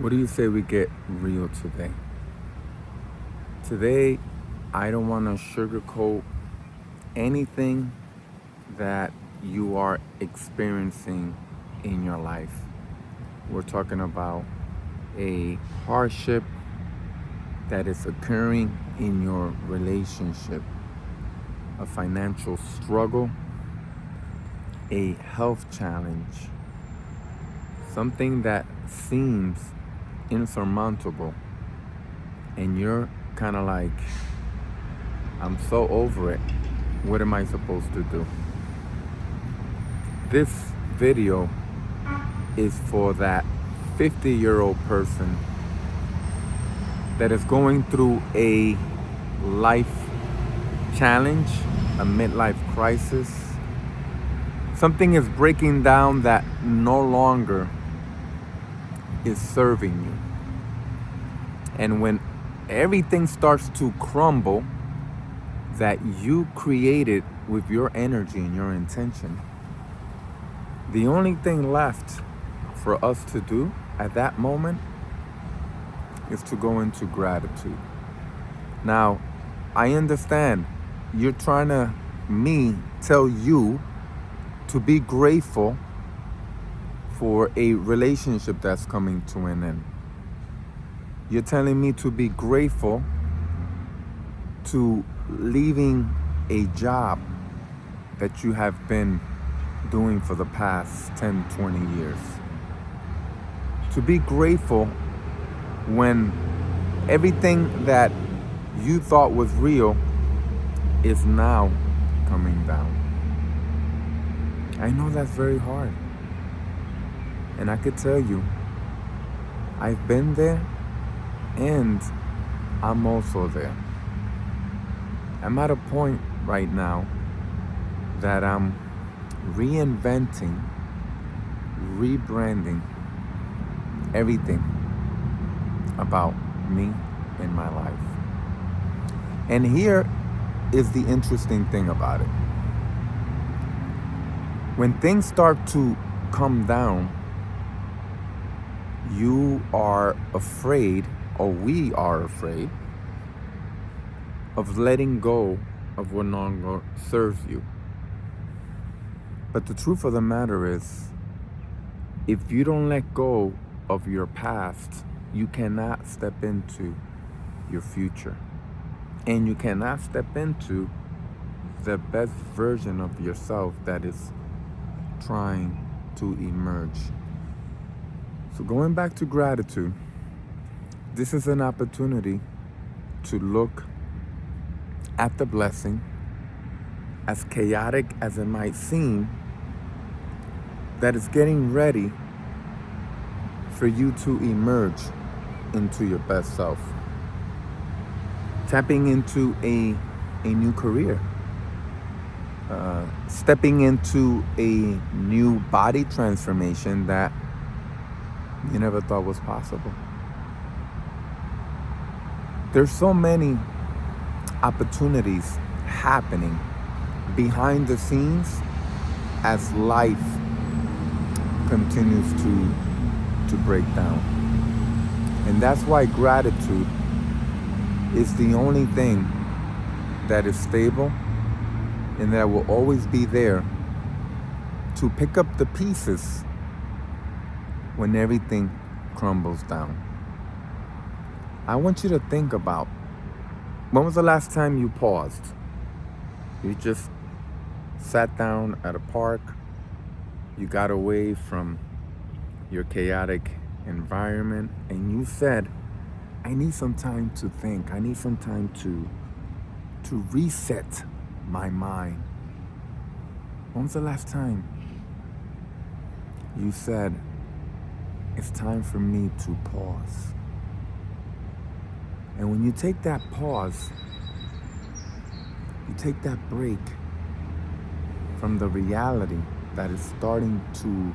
What do you say we get real today? Today, I don't want to sugarcoat anything that you are experiencing in your life. We're talking about a hardship that is occurring in your relationship, a financial struggle, a health challenge, something that seems insurmountable, and you're kind of like, I'm so over it. What am I supposed to do? This video is for that 50-year-old person that is going through a life challenge, a midlife crisis. Something is breaking down that no longer is serving you. And when everything starts to crumble that you created with your energy and your intention, the only thing left for us to do at that moment is to go into gratitude. Now, I understand you're trying to tell you to be grateful for a relationship that's coming to an end. You're telling me to be grateful to leaving a job that you have been doing for the past 10, 20 years. To be grateful when everything that you thought was real is now coming down. I know that's very hard. And I could tell you, I've been there and I'm also there. I'm at a point right now that I'm reinventing, rebranding everything about me and my life. And here is the interesting thing about it. When things start to come down, you are afraid, or we are afraid, of letting go of what no longer serves you. But the truth of the matter is, if you don't let go of your past, you cannot step into your future. And you cannot step into the best version of yourself that is trying to emerge. So going back to gratitude, this is an opportunity to look at the blessing, as chaotic as it might seem, that is getting ready for you to emerge into your best self. Tapping into a new career. Stepping into a new body transformation that you never thought was possible. There's so many opportunities happening behind the scenes as life continues to break down. And that's why gratitude is the only thing that is stable and that will always be there to pick up the pieces when everything crumbles down. I want you to think about, when was the last time you paused? You just sat down at a park, you got away from your chaotic environment, and you said, I need some time to think. I need some time to reset my mind. When was the last time you said, it's time for me to pause? And when you take that pause, you take that break from the reality that is starting to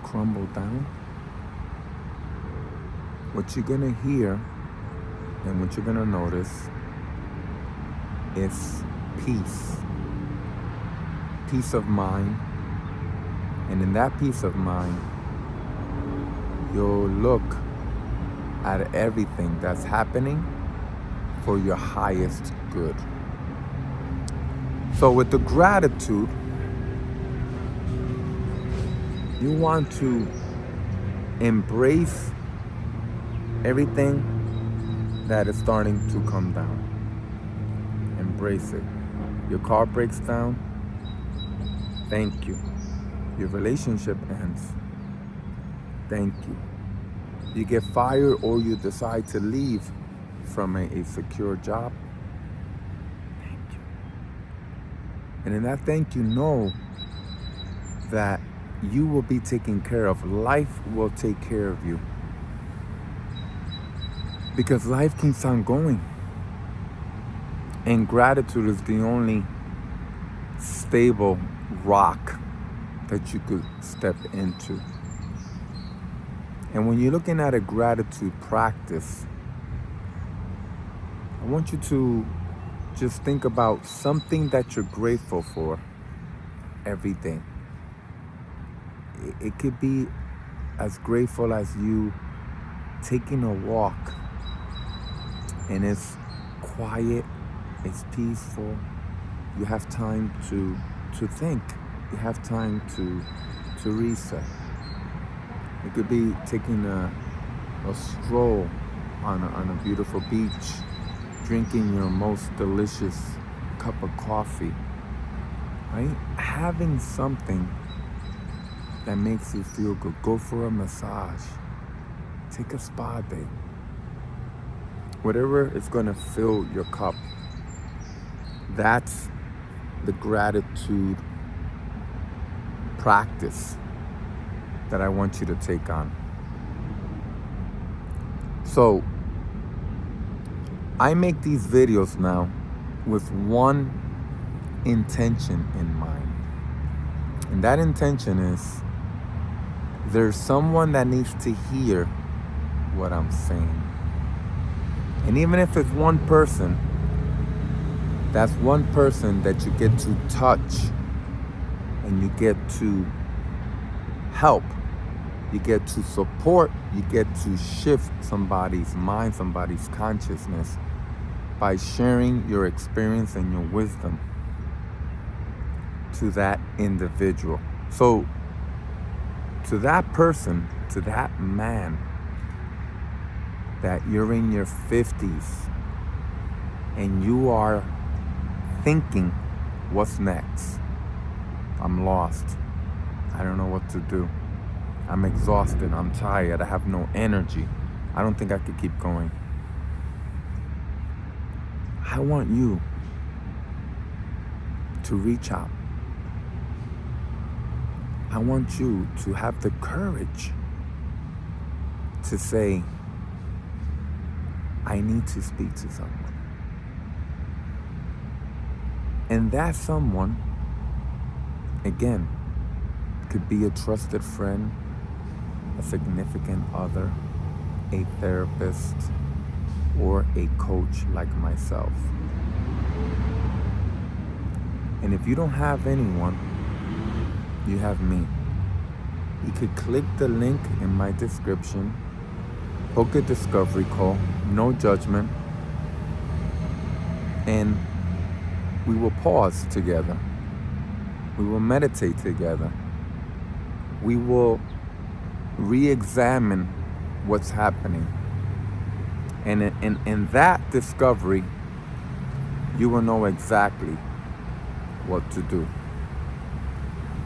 crumble down, what you're gonna hear and what you're gonna notice is peace. Peace of mind. And in that peace of mind, you'll look at everything that's happening for your highest good. So with the gratitude, you want to embrace everything that is starting to come down. Embrace it. Your car breaks down. Thank you. Your relationship ends. Thank you. You get fired or you decide to leave from a secure job. Thank you. And in that thank you, know that you will be taken care of. Life will take care of you. Because life keeps on going. And gratitude is the only stable rock that you could step into. And when you're looking at a gratitude practice, I want you to just think about something that you're grateful for every day. It could be as grateful as you taking a walk and it's quiet, it's peaceful. You have time to think. You have time to reset. It could be taking a stroll on a beautiful beach, drinking your most delicious cup of coffee, right? Having something that makes you feel good. Go for a massage. Take a spa day. Whatever is going to fill your cup, that's the gratitude practice that I want you to take on. So, I make these videos now with one intention in mind. And that intention is there's someone that needs to hear what I'm saying. And even if it's one person, that's one person that you get to touch and you get to help, you get to support, you get to shift somebody's mind, somebody's consciousness by sharing your experience and your wisdom to that individual. So, to that person, to that man, that you're in your 50s and you are thinking, what's next? I'm lost. I don't know what to do. I'm exhausted. I'm tired. I have no energy. I don't think I could keep going. I want you to reach out. I want you to have the courage to say, I need to speak to someone. And that someone, again, could be a trusted friend, a significant other, a therapist, or a coach like myself. And if you don't have anyone, you have me. You could click the link in my description, book a discovery call, no judgment, and we will pause together. We will meditate together. We will re-examine what's happening. And in that discovery, you will know exactly what to do.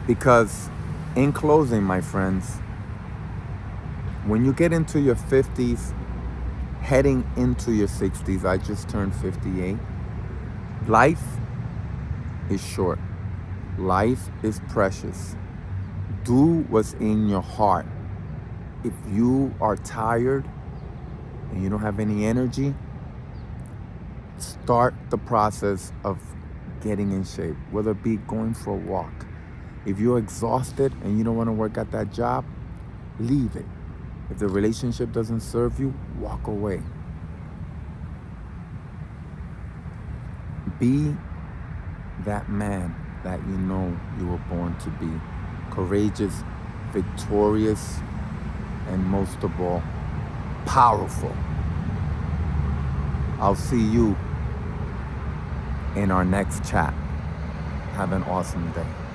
Because in closing, my friends, when you get into your 50s, heading into your 60s, I just turned 58, life is short. Life is precious. Do what's in your heart. If you are tired and you don't have any energy, start the process of getting in shape, whether it be going for a walk. If you're exhausted and you don't want to work at that job, leave it. If the relationship doesn't serve you, walk away. Be that man that you know you were born to be. Courageous, victorious, and most of all, powerful. I'll see you in our next chat. Have an awesome day.